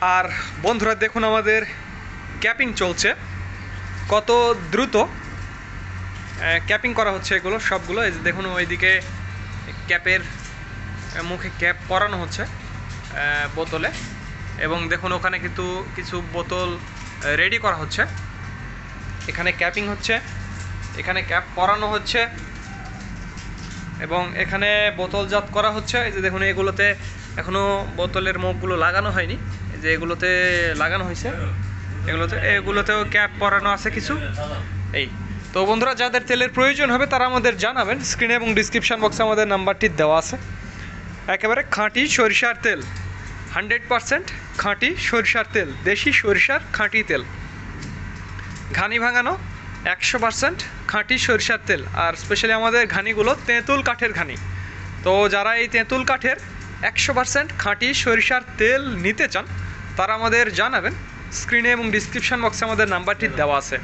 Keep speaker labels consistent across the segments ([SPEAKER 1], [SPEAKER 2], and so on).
[SPEAKER 1] আর বন্ধুরা দেখুন আমাদের ক্যাপিং চলছে, কত দ্রুত ক্যাপিং করা হচ্ছে এগুলো সবগুলো। এই যে দেখুন ওইদিকে ক্যাপের মুখে ক্যাপ পরানো হচ্ছে বোতলে, এবং দেখুন ওখানে কিন্তু কিছু বোতল রেডি করা হচ্ছে। এখানে ক্যাপিং হচ্ছে, এখানে ক্যাপ পরানো হচ্ছে এবং এখানে বোতলজাত করা হচ্ছে। এই যে দেখুন এগুলোতে এখনও বোতলের মুখগুলো লাগানো হয়নি, এই যে এগুলোতে লাগানো হয়েছে, এগুলোতেও ক্যাপ পরানো আছে কিছু। এই তো বন্ধুরা, যাদের তেলের প্রয়োজন হবে তারা আমাদের জানাবেন। স্ক্রিনে এবং ডিসক্রিপশান বক্সে আমাদের নাম্বারটি দেওয়া আছে। একেবারে খাঁটি সরিষার তেল, 100% খাঁটি সরিষার তেল, দেশি সরিষার খাঁটি তেল, ঘানি ভাঙানো 100% খাঁটি সরিষার তেল। আর স্পেশালি আমাদের ঘানিগুলো তেঁতুল কাঠের ঘানি। তো যারা এই তেঁতুল কাঠের 100% খাঁটি সরিষার তেল নিতে চান তারা আমাদের জানাবেন। স্ক্রিনে এবং ডিসক্রিপশান বক্সে আমাদের নাম্বারটি দেওয়া আছে।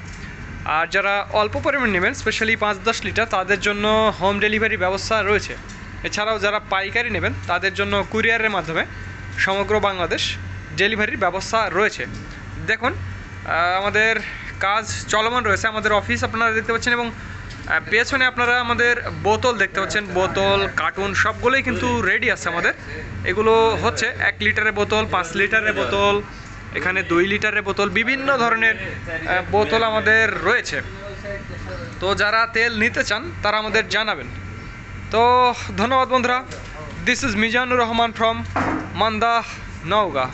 [SPEAKER 1] আর যারা অল্প পরিমাণ নেবেন, স্পেশালি 5-10 লিটার, তাদের জন্য হোম ডেলিভারি ব্যবস্থা রয়েছে। এছাড়াও যারা পাইকারি নেবেন তাদের জন্য কুরিয়ারের মাধ্যমে সমগ্র বাংলাদেশ ডেলিভারির ব্যবস্থা রয়েছে। দেখুন আমাদের কাজ চলমান রয়েছে, আমাদের অফিস আপনারা দেখতে পাচ্ছেন, এবং পেছনে আপনারা আমাদের বোতল দেখতে পাচ্ছেন, বোতল কার্টুন সবগুলোই কিন্তু রেডি আছে আমাদের। এগুলো হচ্ছে 1 লিটারের বোতল, 5 লিটারের বোতল, এখানে 2 লিটারের বোতল, বিভিন্ন ধরনের বোতল আমাদের রয়েছে। তো যারা তেল নিতে চান তারা আমাদের জানাবেন। তো ধন্যবাদ বন্ধুরা। This is Mizanur Rahman from Manda, Naogaon.